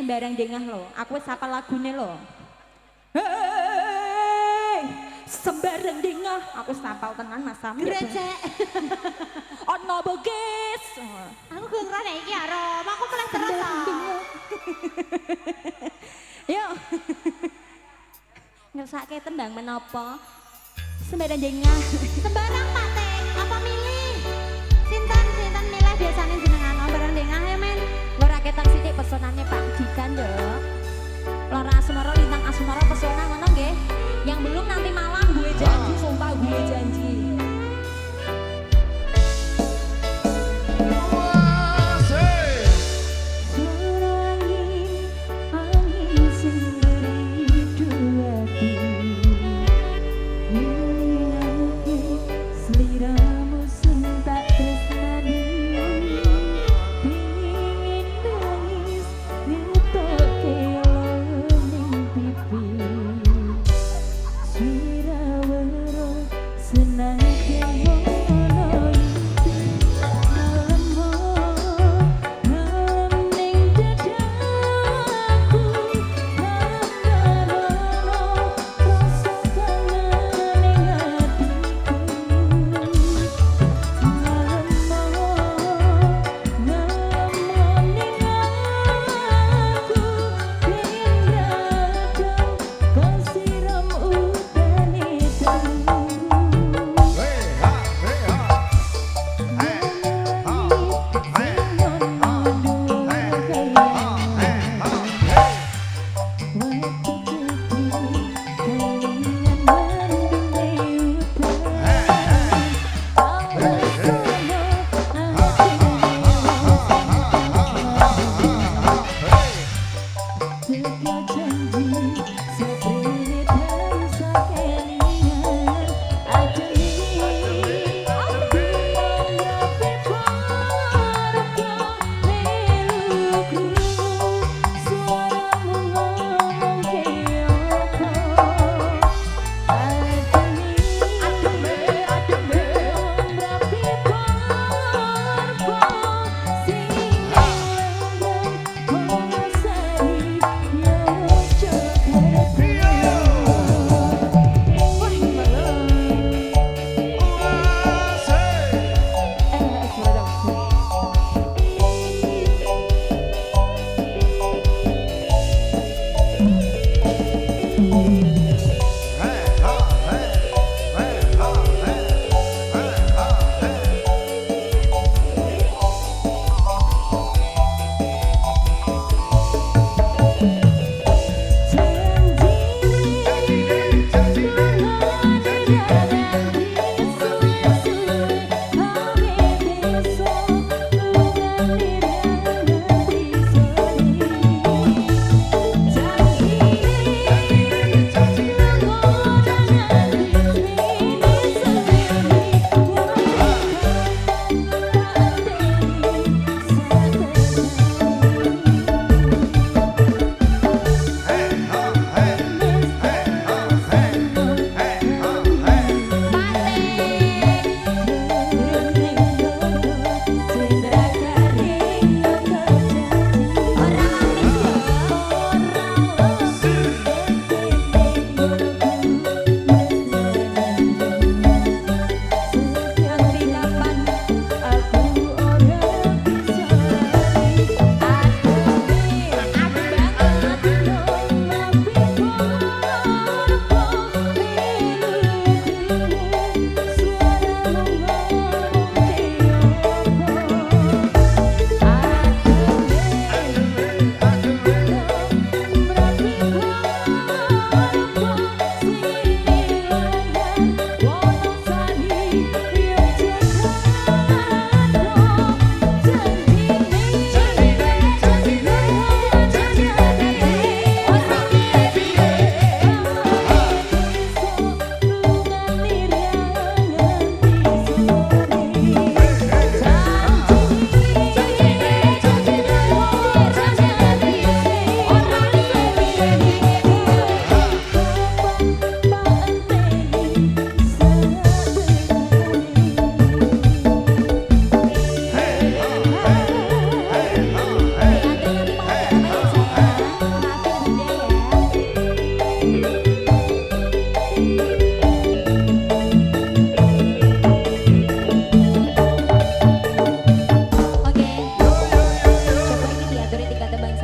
sembarang dengah lo. Aku wis hafal lagune lo. Hei, sembarang dengah. Aku wis hafal tenan Mas Sam. Grecek. Ono bugis. Aku gak ngerti iki ya Rom, aku mulai terus. Yuk. Ngersake tembang menapa? Sembarang dengah. Sembarang Pak Teh, apa milih? Sinten milih biasanya jenengan barang dengah ya men. Lora ketan sithik pesonane Pak Dikan yo. Lora Asmara lintang Asmara pesona ngono nggih. Yang belum nanti malam gue janji, sumpah gue janji.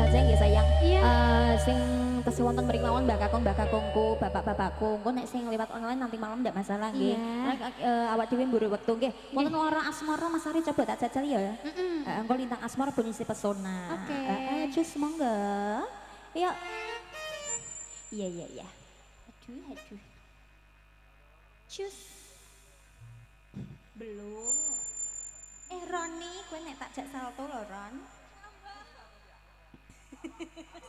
saja nggih sayang. Iya. Sing tesih wonten mriki mawon Mbak Kakung, Mbak Kakungku, Bapak-bapakku. Engko nek sing liwat online nanti malam ndak masalah nggih. Iya. Awak dhewe mburu wektu nggih. Wonten lorong asmara Mas Ari coba tak jajal ya. Mm-mm. Engko lintang asmara berisi pesona. Oke. Cus monggo. Yuk. Iya iya iya. Aduh aduh. Cus. Belum. Roni, kowe nek tak jak salto lho Ron.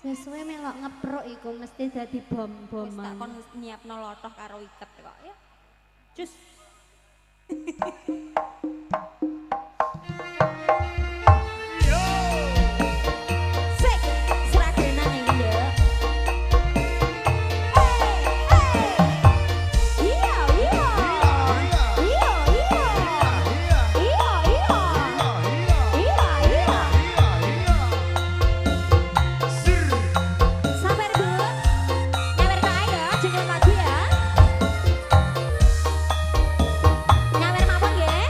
Sesuai melok ngeprok iku mesti dadi Wis tak bom-boman. kon nyiapno lotoh karo iket kok ya. Cus. Sik, seragenan iki, Nduk. Iya, iya. Iya, iya. Iya, iya. Iya, iya. Sabar, Bu. Nyawer kae ya, jeneng lagu ya. Nyawer mawon nggih.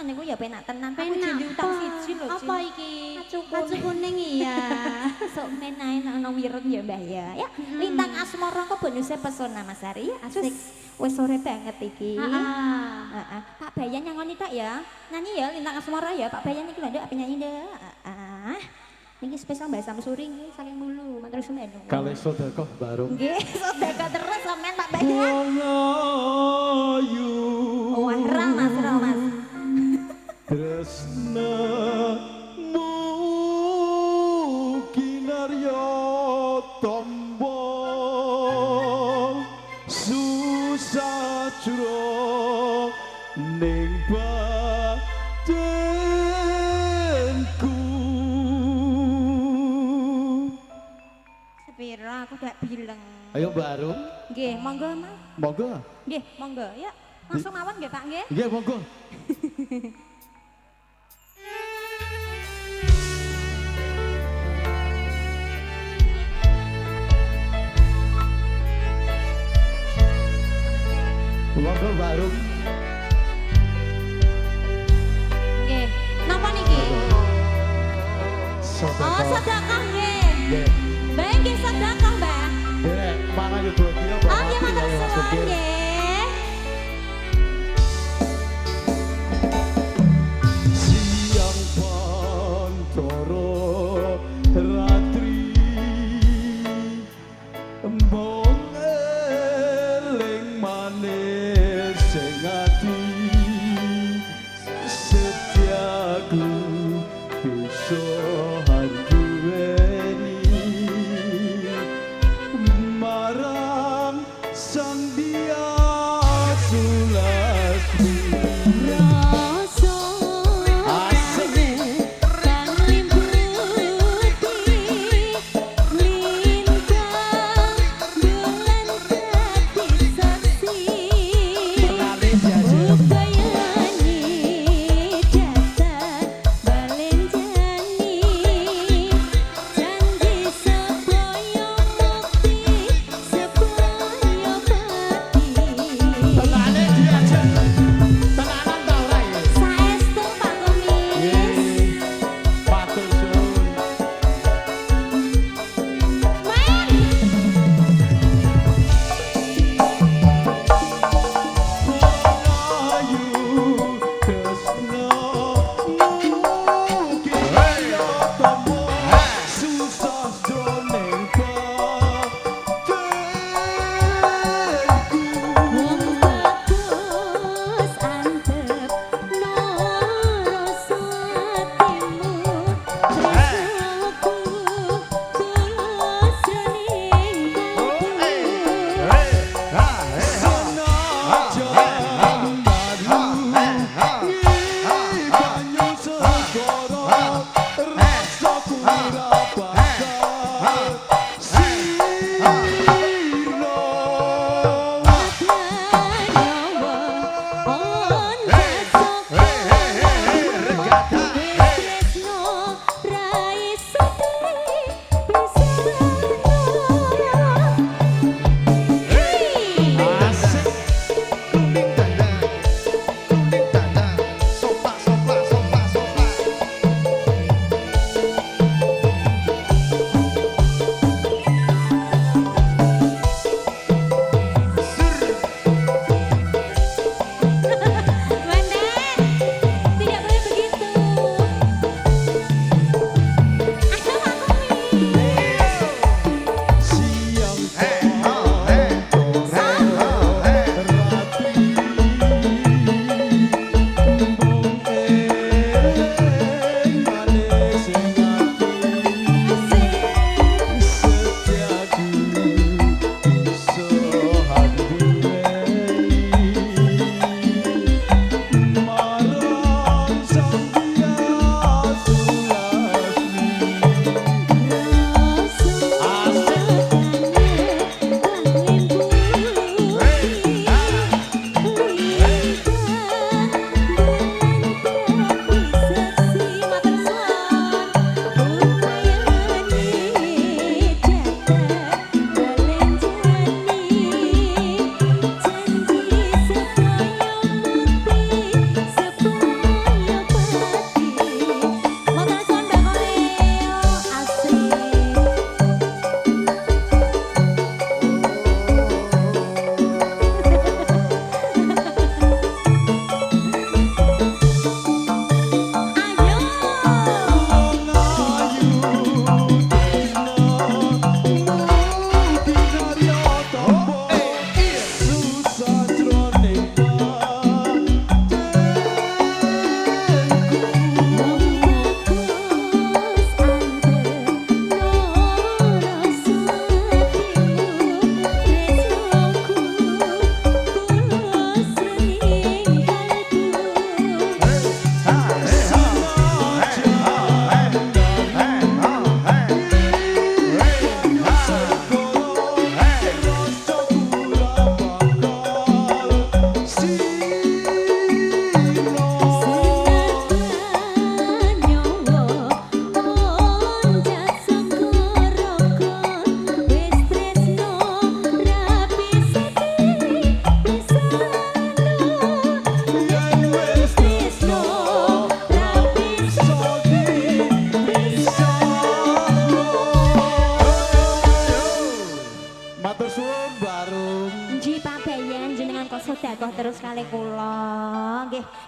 ngene ku ya penak tenan. Aku Penak janji utang apa? siji lho. Apa iki? Acu Acu kuning iya. Sok men ae ana wireng ya Mbah ya. Ya, Lintang Asmara kok bonusnya pesona Mas Ari. Asik. Wis sore banget iki. Heeh. Pak Bayan nyangoni tak ya. Nyanyi ya Lintang Asmara ya. Pak Bayan iki lho nduk ape nyanyi nduk. Heeh. Niki spesial Mbak Samsuri nggih saking mulu matur suwun. Kalih sedekah barung. Nggih, sedekah terus sampean Pak Bayan. Walayu. Wah, ramas. Tresnamu kinarya tombo susah jero ning badanku. Sepira aku gak bilang. Ayo Mbak Arum, Nggih, monggo Mas. monggo. Nggih, monggo ya. Langsung mawon nggih Pak nggih. Nggih, monggo. Monggo Mbak Arum. Nggih. Napa niki? Oh, Sedekah. sedekah nggih. Nggih. Mbak nggih sedekah, Mbak. Dek, mangan yo dua kilo, Mbak. Oh, nggih matur Ayo, suwun sopir. nggih. Siang pantoro ratri embong eling manis sing ati setiaku bisa duwe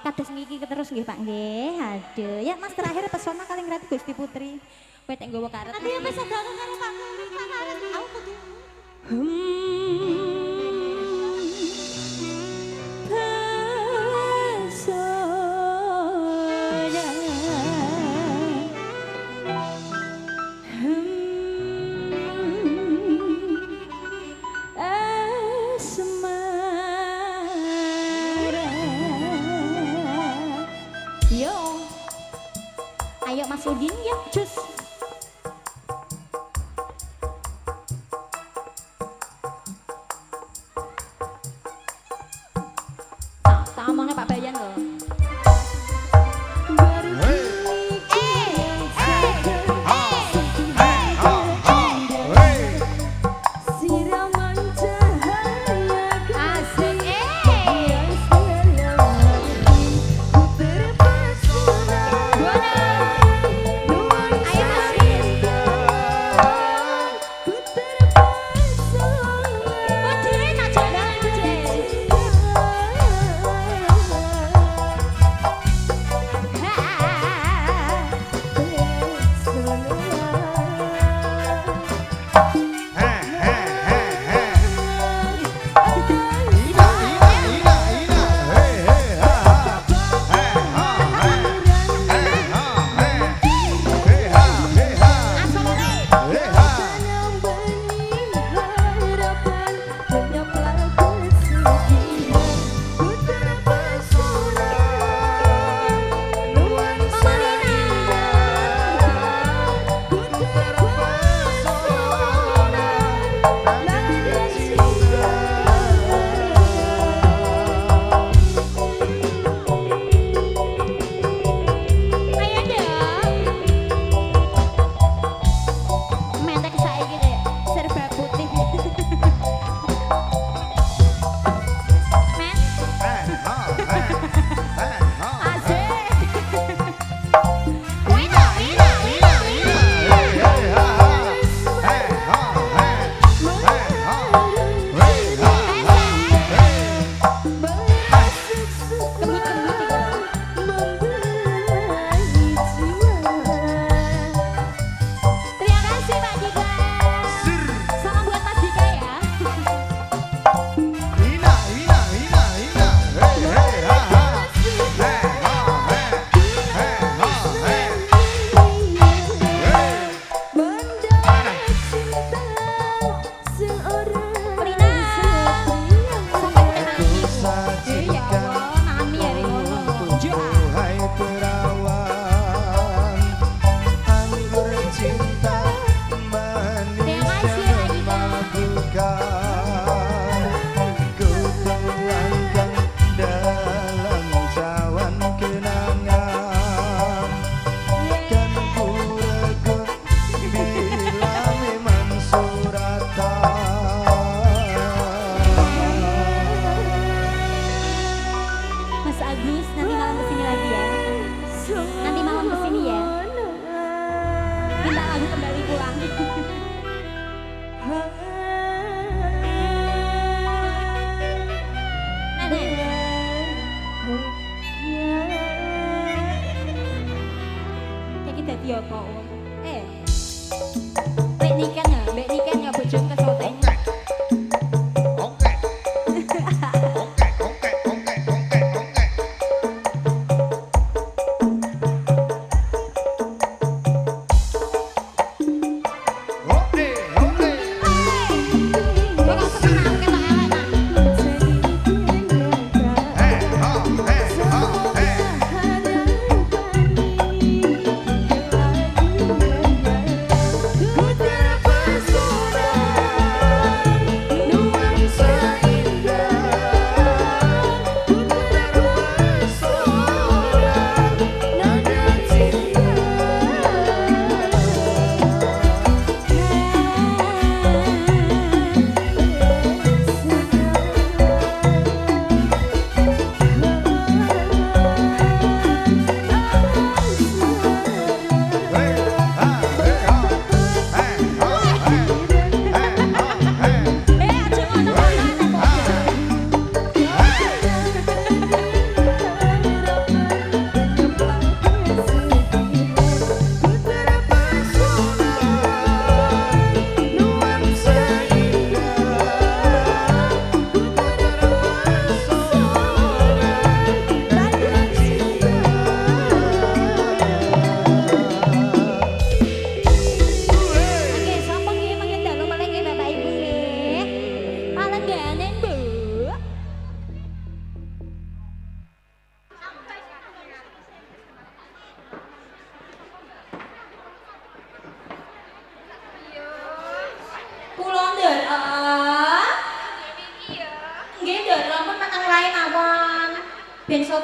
kados ngiki terus nggih Pak nggih. Aduh, ya Mas terakhir pesona kali ngrati Gusti Putri. Kowe tek nggawa karet. Nanti apa saudara karo Pak Karet aku kudu. Ayo Mas Udin ya, cus. Tak omongnya Pak Bayan loh.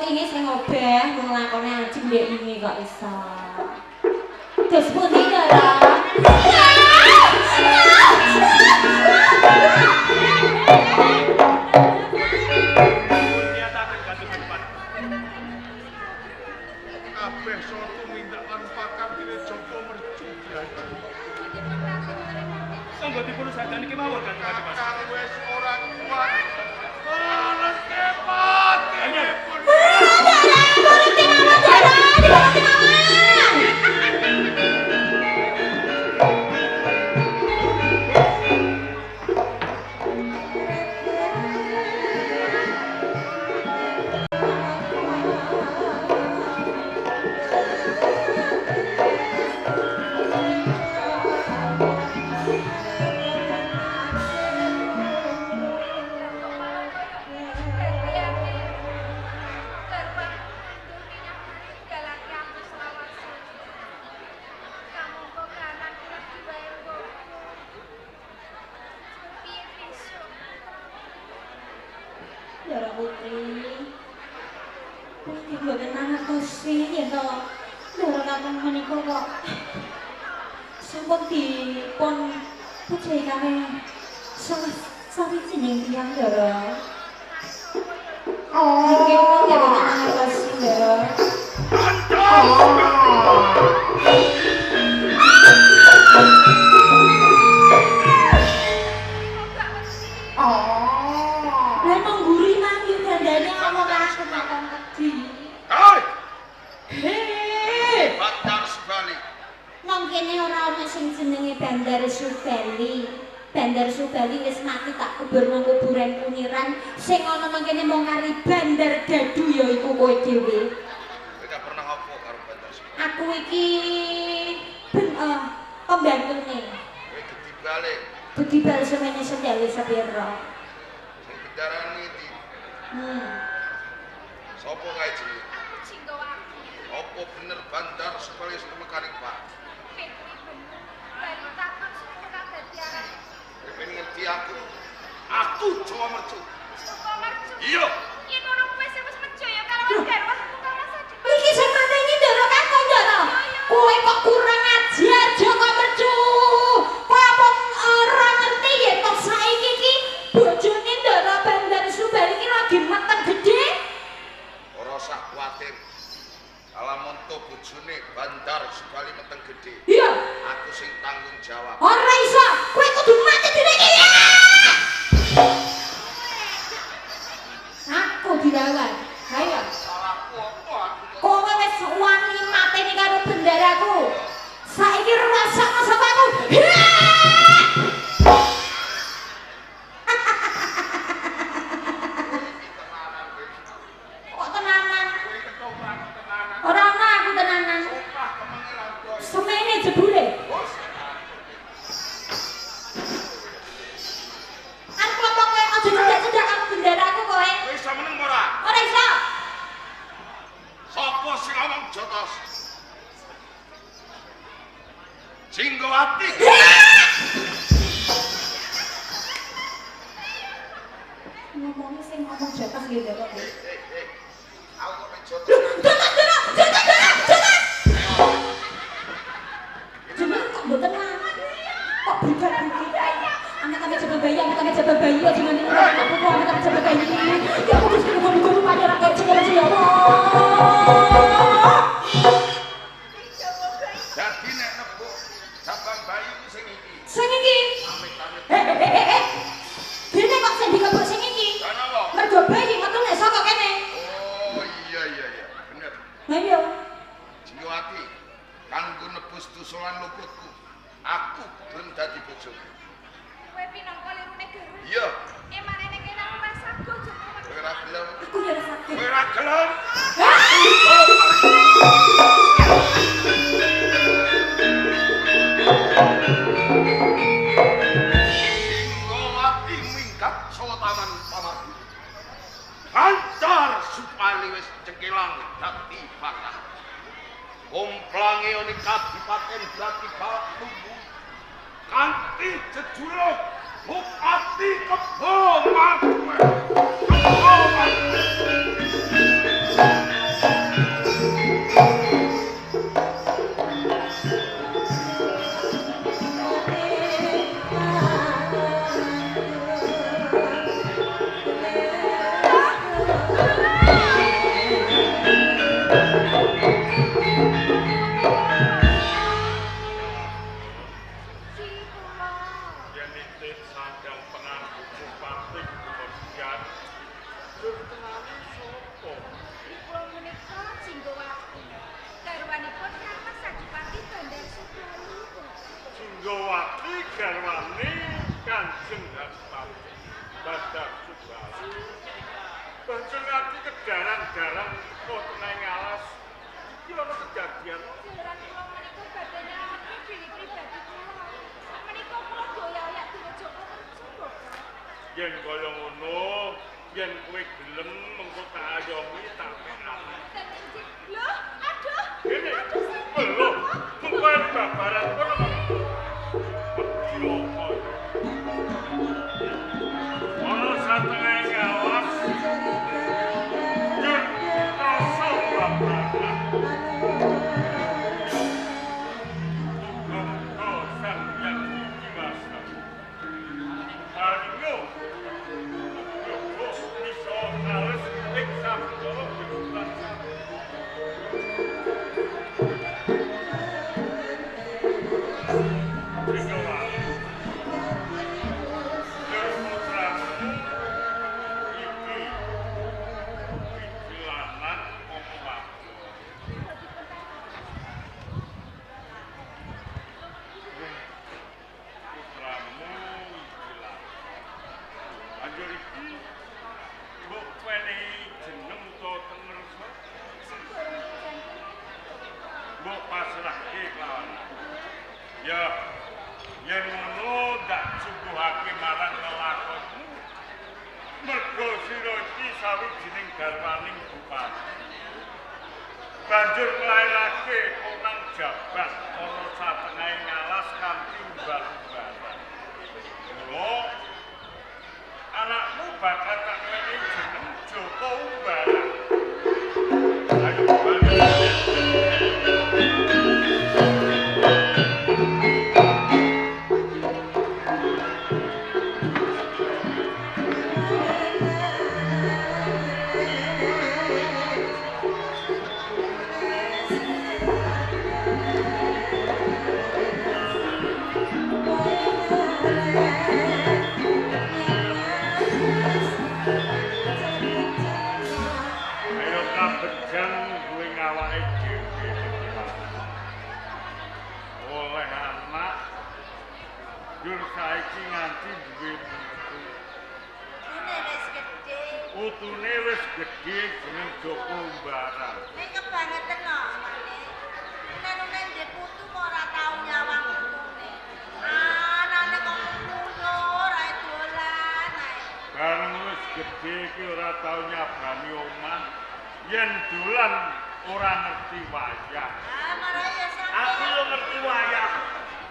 wingi sing obeh mung lakone ajeng ndek ini kok iso. Terus pundi Ndara? Kabeh soto minta tanpa kabine Joko mercu. Sanggo dipun sadani ki mawon kan Mas. Kakang wis ora kuat. Ora cepat. Ndara Putri. Putri mboten ngertosi yen to Ndara kakang menika kok sampun dipun puji kalian sawijining tiyang Ndara. Nggih kok mboten ngertosi Ndara. Bandar Subali wis mati tak kubur nang kuburan Kuniran. Sing ana mangkene mung kari Bandar Dadu ya iku kowe dhewe. Kowe gak pernah apa karo Bandar Subali? Aku iki pembantune. Kowe gedi balik. Budi bal semene sendale sepira. Sing bendarani iki. Sopo kae jenenge? Cinggowati. Apa bener Bandar Subali wis mekaring Pak? Fitri bener. Baru takon suku kadadiaran. Kowe ngerti aku. Aku Jawa Mercu. Suku mercu. Iya. Yen ora wis mercu ya karo garwa tukang masak. Iki sing mateni Ndara kakang Ndara. Kowe kok kurang ajar Joko Mercu. Kowe apa ora ngerti yen tok saiki iki bojone Ndara Bandar Subali iki lagi meteng gedhe? Ora usah kuwatir. Alamun to bojone Bandar Subali meteng gedhe. Iya. Aku sing tanggung jawab. Ora iso. Kowe kudu mati dhewe iki. Aku dilawan. Ayo. Salahku apa aku? Kowe wis wani mateni karo bendaraku. Saiki rasakno sapa aku. Kok tenanan? Ora ana aku tenanan. Semene jebule. Aku apa kowe aja cedak-cedak karo bendaraku kowe. Kowe iso meneng ora? Ora iso. Sopo sing ngomong jotos? Cinggowati. Ngomongnya sing ngomong jotos gitu kok. Aku kok jotos. Jeneng kok mboten nang. Kok brigat-brigat. Anak-anak coba bayi, anak-anak coba bayi aja ngene kok putu anak-anak coba bayi. Ya aku wis kudu payu ra kaya coba ya Allah. Dadi nek nebuk cabang bayi ku sing iki. Sing iki. Amit-amit. Dene kok sing dikebuk sing iki. Kenapa? Mergo bayi metu nek saka kene. Oh iya. Bener. Lah iya. Cinggowati, kanggo nebus tusulan luputku. Aku belum dadi bojomu. Kowe pinangka lirune garwa. Iya. Emane nek kene ora sago jero. Kowe ora gelem. Aku ya ora sakit. Kowe ora gelem. Cinggowati minggat sawa taman pamarku. Bandar Subali wis cekelang dadi bakal. Komplange oni kadipaten dadi balak lumbu. Kanthi jejuluk Bupati Keboman. Keboman. Yen nitip sandang penganggo Bupati kemudian bertenani sopo? Kula menika Jinggowati. Garwanipun Mas Adipati Bandar Sugih. Jinggowati garwane Kanjeng Adipati Bandar Sugih. Banjur nganti kedaran-daran kok tenang alas. Iki ana kejadian. Jaran kula menika badhe nyelametke diri pribadi kula. Menika kula doyak-doyak direjoko kerja, Yen kaya ngono, yen kowe gelem mengko tak ayomi tak penani. Loh, aduh. Ini belum bukan babaran kono. Ono satengah ngawas. Jur rasa babaran. Oh, sang yang dewasa. Ayo. Yo, iso harus eksam dulu bulan satu. Mbok pasrahke kawan. Ya, yen ngono ndak suguhake marang lelakonmu. Mergo sira iki sawijining garwaning bupati. Banjur nglairake onang jabat ana satengahé ngalas kanthi umbal-umbalan. Mula anakmu bakal tak wenehi jeneng Joko Umbaran. Ayo balik. Ayo kabejang duwe ngawake dhewe. Oleh anak jur saiki nganti duwe putu. Putune wis gedhe jeneng Joko Umbaran. Nek kebangetan kok. Nek ndek putu kok ora tau nyawang putune. Anane kok mundur ae dolan ae. Bareng wis gedhe iki ora tau nyabani omah. Yen dolan ora ngerti wayah. Marane ya sampe. Aku yo ngerti wayah.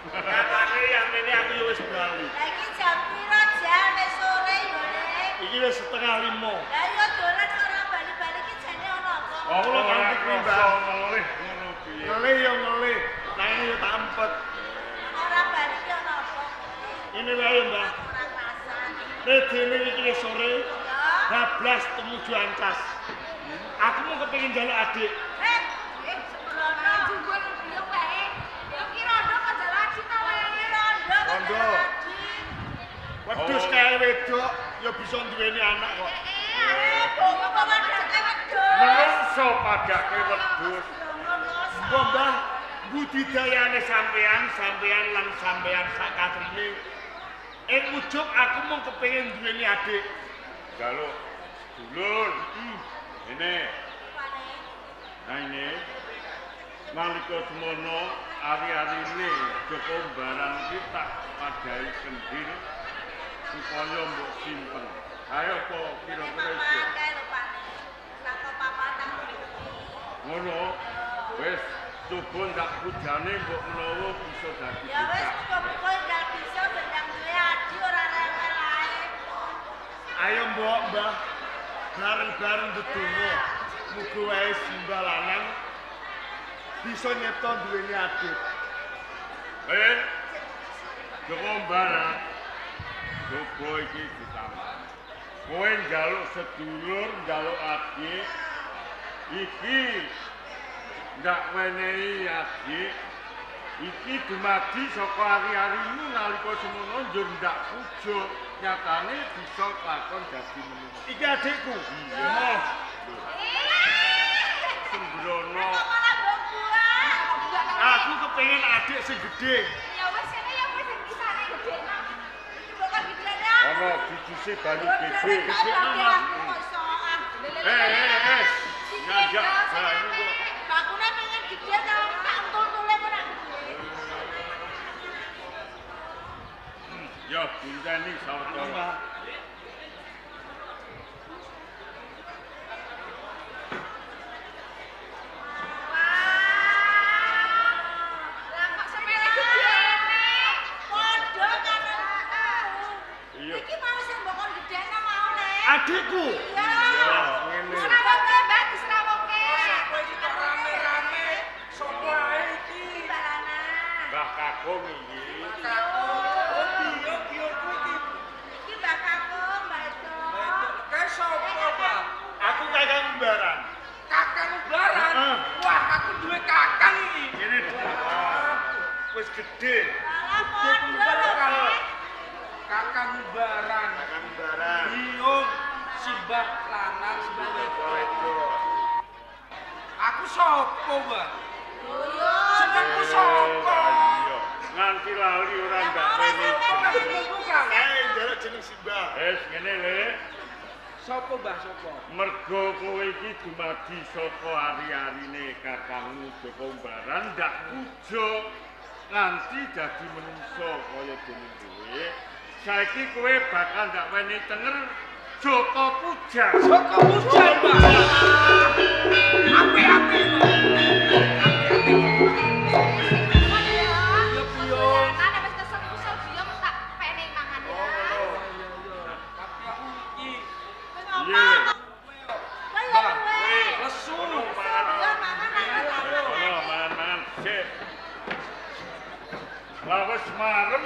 Katane yang ini aku yo wis bali. Lah iki jam piro jam wis sore yo Nek. Iki wis 4:30. Lah yo dolan ora bali-bali iki jane ono apa? Kula nganti krimbang. ngelih ngono piye. Ngelih yo ngelih. Nang yo tak empet. Ora bali iki ono apa? Ini wae Mbah. Ora pasan. Redene iki wis sore. Ya. Bablas tumuju Ancas. Aku mau kepengin njaluk adik. Sembrono Junggon yo wae. Yo ki rondo kok jalaji ta wae. rondo. Wedhus kae wedok yo bisa duweni anak kok. Bongo kok padake wedhus. Menungso padake wedhus. Mbah Mbah, budidayane sampean lan sampean sak katrine. Ing ujug aku mau kepengin duweni adik. Jaluk dulur. Ini. Nah ini. Nalika semono ari-arine Joko Umbaran iki tak padai kendhir supaya mbok simpen. Ayo apa kira-kira iso. Ngono. Wis coba ndak bujane mbok menawa bisa dadi. Ya wis kok ndak bisa bendang duwe adi ora rewel ae. Ayo mbok Mbah, bareng-bareng ndedonga. Muga wae simbah lanang bisa nyipta duweni adik. Joko Umbaran. Coba iki ditambah. Kowe njaluk sedulur, njaluk adik. Iki ndak wenehi adik. Iki dumadi saka ari-arimu nalika semono njur ndak pujuk. Nyatane bisa lakon dadi menungso. Iki adikku. Iya. Sembrono. Aku kepengin adik sing gedhe. Ya wis kene ya wis sing kisane gede nang. Iki kok gedene. Ana dijuse banyu gede. Gede aku kok iso ah. Ngajak banyu kok. Bakune pengen gede ta tak entul-entule ora. Ya, bintani sawetara. Lah kok semene gedene? Padha karo Iya. iki mau sing mbok gedene mau nek. Adikku. Iya. Ngene. Serawoke, Mbak, diserawoke. Kowe iki kok rame-rame. Sopo ae iki? Barana. Mbah Kakung iki. Iki Mbak Kakung, Mbak Edo. Kae sopo, Bang? Aku kakang Mbaran. Kakang Baran. Heeh. Wah, aku duwe kakang iki. Ini wis gedhe. Lah padha lho. Kakang Baran. Kakang Mbaran. Biung simbah lanang simbah wedok. Wedok. Aku sopo, Bang? Yo. Senengku sopo? Iya. Nganti lali ora ndak wene. Bukan. Njaluk jeneng Simbah. Ngene le. Sopo, Mbah, sopo? Mergo kowe iki dumadi saka ari-arine kakangmu Joko Baran ndak pujuk nganti dadi menungso kaya dene kowe. Saiki kowe bakal ndak weni tenger Joko Pujang. Joko Pujang, Mbah. Api-api, Mbah. Yo biyo. Kan wis kesel-kesel biyo tak pene mangan ya. Tapi aku iki Iya. Bang, lesu. Mangan. Sik. Lah wis marem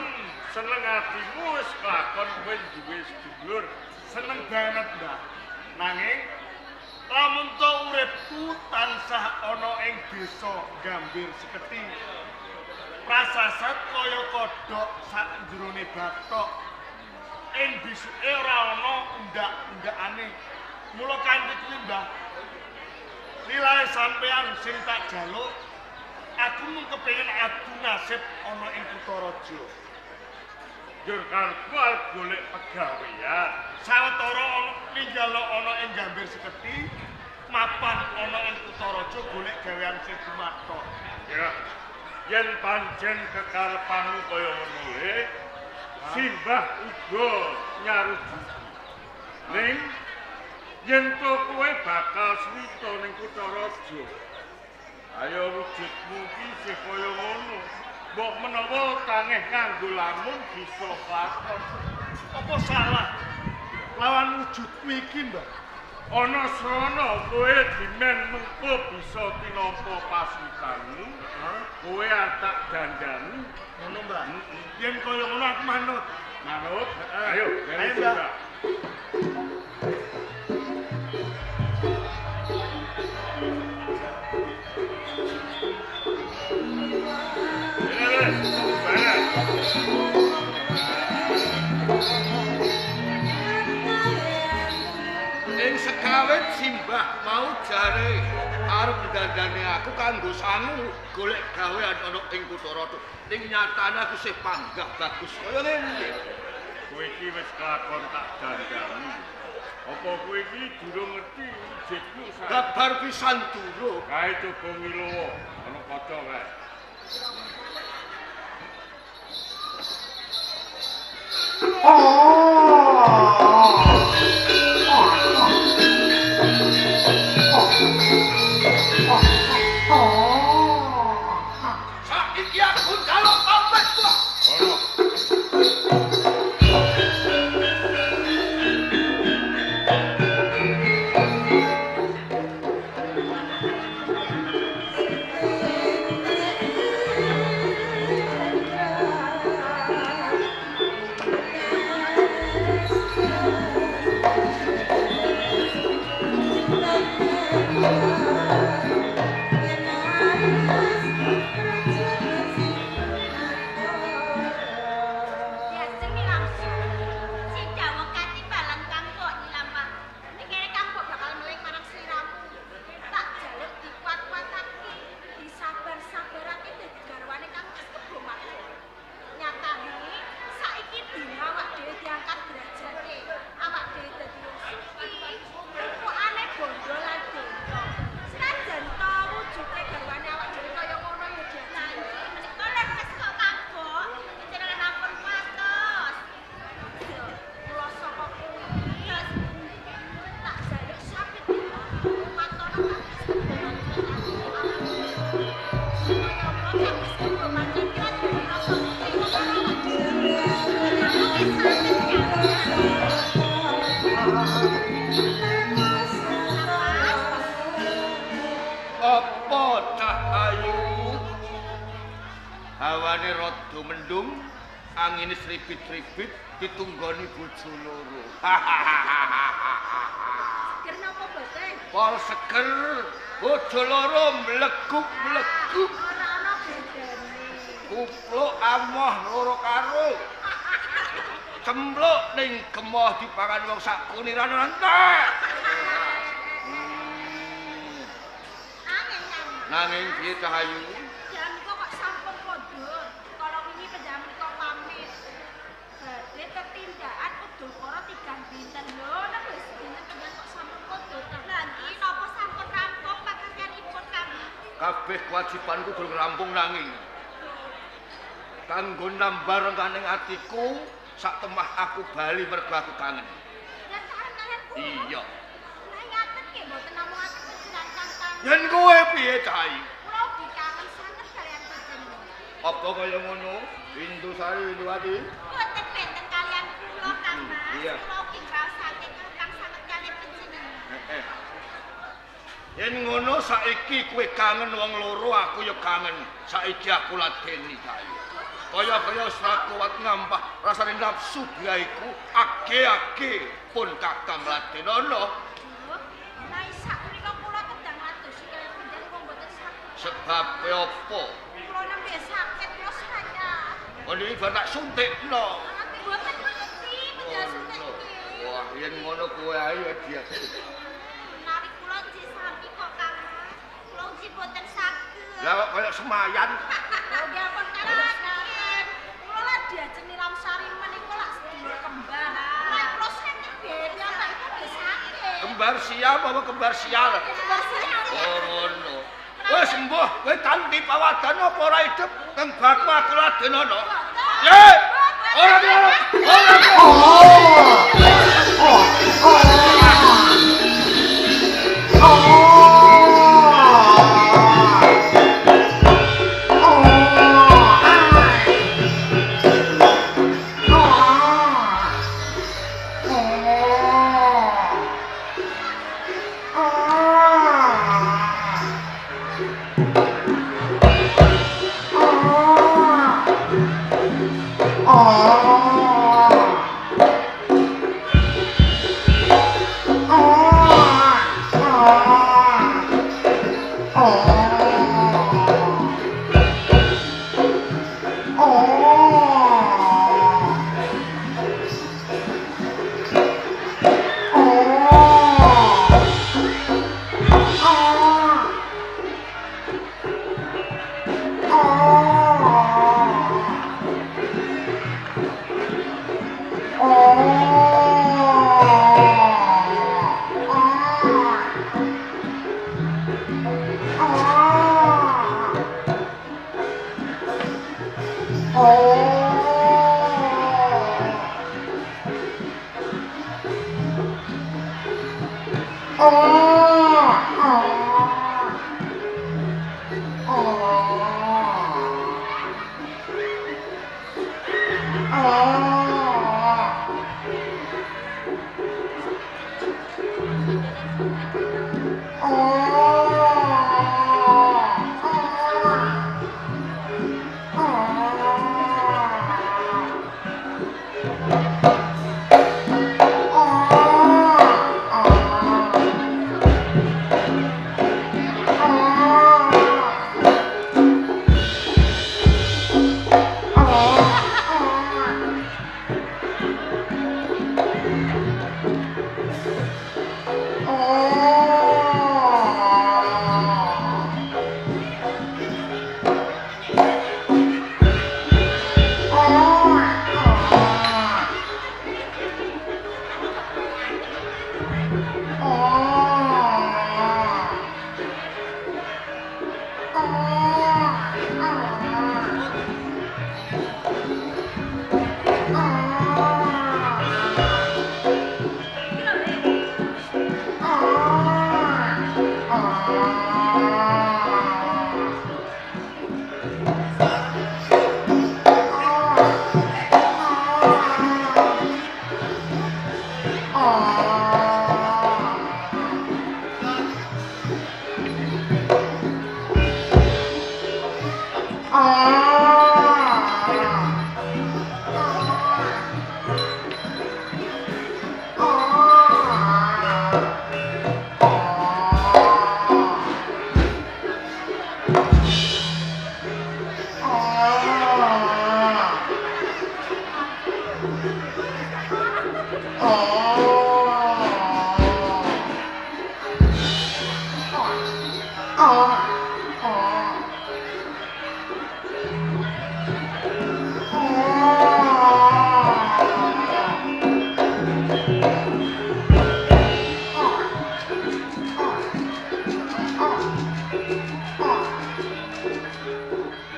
seneng atimu wis kelakon kowe duwe sedulur. Seneng banget, Mbak. Nanging lamun to uripku tansah ana ing desa Gambir Seketi. Prasasat kaya kodhok sak jerone bathok. Ing bisuke ora ana undak-undakane. Mula kanthi kuwi, Mbah. Lilahe sampean sing tak jaluk, aku mung kepengin adu nasib ana ing Kutaraja. Jur karepku arep golek pegawean. Sawetara ninggal ana ing Gambir Seketi, mapan ana ing Kutaraja golek gawean sing gumathok. Ya. Yen pancen kekarepanmu kaya ngono le, Simbah uga nyarujuki. Ning yen to kowe bakal swita ning Kutaraja. Ayo wujudmu iki isih kaya ngono. Mbok menawa tangeh kanggo lamun bisa lakon. Apa salah lawan wujudku iki, Mbah? Ana srana kowe dimen mengko bisa tinampa pasukanmu. Kowe tak dandani. Ngono, Mbah. Yen kaya ngono aku manut. Manut. Ayo, Ayo, Mbah. Ing segawit Simbah mau jare arep dandani aku kanggo sangu golek gawean ana ing Kutaraja. Ning nyatane aku sih panggah bagus kaya ngene. Kowe iki wis kelakon tak dandani. Apa kowe iki durung ngerti wujudmu sak. Kabar pisan durung. Kae coba ngilowo, ana kaca kae. Saiki aku jaluk pamit, Bang. Ana. Diajeni langsung. Si dawuh katibalan kang kok dilampah. Ning kene kang kok bakal meling marang sliramu. Tak jaluk dikuat-kuatake, disabar-sabarake dadi garwane kang wis kebomaken. Nyatane saiki dina awak dhewe diangkat derajate. Awak dhewe dadi wong suci. Rupukane bondo lan donya. Senajan to wujude garwane awak dhewe kaya ngono ya diajeni. Menika lek wis kok kagok, jenengan ampun patos. Kula saka kuwi tak jaluk sapit matono kang wis kebomaken. Kaya apa kang wis kebomaken ki dadi rasa Apa cah ayu? Hawane rada mendung, angine sribit-sribit ditunggoni bojo loro. Seger napa boten? Pol seger, bojo loro mleguk-mleguk. Ora ana bedane. Kupluk amoh loro karo. Cempluk ning gemoh dipangan wong sak kuniran entek. Nanging piye Cahayu? Jam kok sampun kodhon. Kala wingi penjaman kok pamit. Badhe tetindakan udakara 3 dinten lho, nek wis dinten penjaman kok sampun kodhon. Lah iki napa sampun rampung pakaryanipun kami? Kabeh kewajibanku durung rampung nanging. Kanggo nambah rengganing atiku, sak temah aku bali mergo aku kangen. Dan kalian kula. Iya. Lah ngaten nggih mboten namungaken panjenengan kang. Yen kowe piye Cahayu? Kula ugi kangen sanget kalian panjenengan. Apa kaya ngono? Indusari Induwati? Boten benten kalian kula Kang Mas. Iya. Kula ugi ngrasake kang sanget kalian panjenengan. Yen ngono saiki kowe kangen wong loro, aku ya kangen. Saiki aku ladeni Cahayu. Kaya-kaya ora kuat ngampah rasane nafsu diaiku age-age pun kakang ladenono. Nah, sapunika kula tendang ngadosi kalian panjenengan wong boten sakit. Sebab apa? Kula nembe sakit terus kaya. Ini bar tak suntikno. Boten ngerti penjelasan iki. Wah, yen ngono kowe ae ya dia. Menawi kula nggih sami kok Kang. Kula nggih boten saged. Lah kok kaya semayan. Oh, nggih ampun kalahaken. Kula lah diajeni Ramsari menika lak sedulur kembar. Lah kula sakit beda Pak iku nggih sakit. Kembar siam apa kembar sial? Kembar sial. Oh ngono. Wis sembuh, kowe tanti pawadan apa ora hidup kang baku aku ladenono. Ye! Ora ora.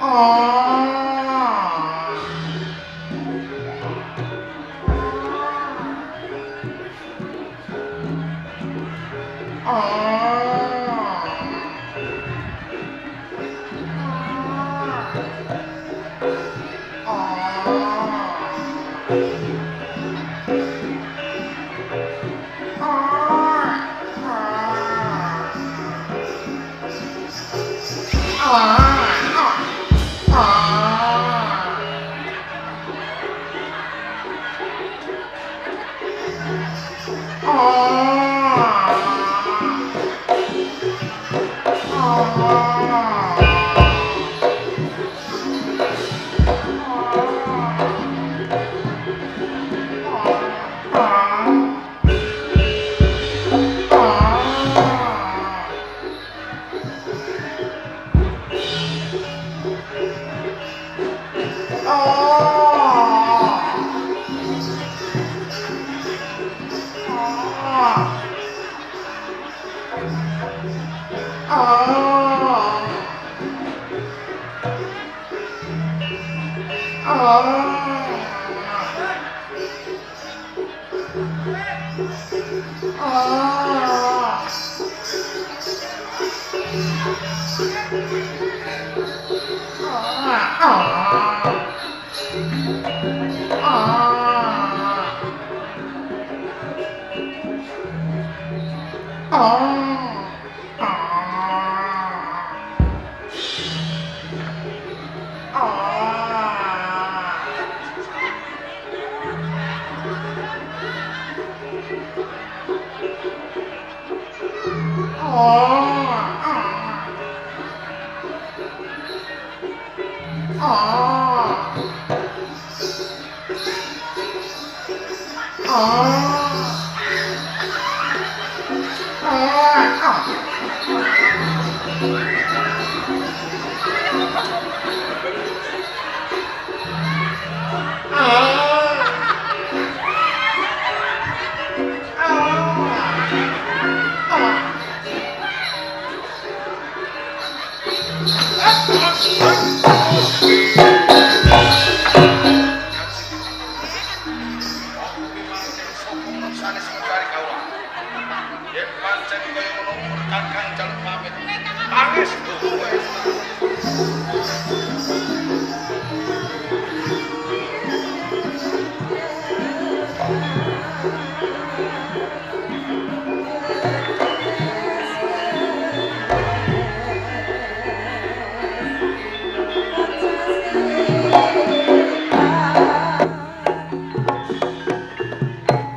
Ah!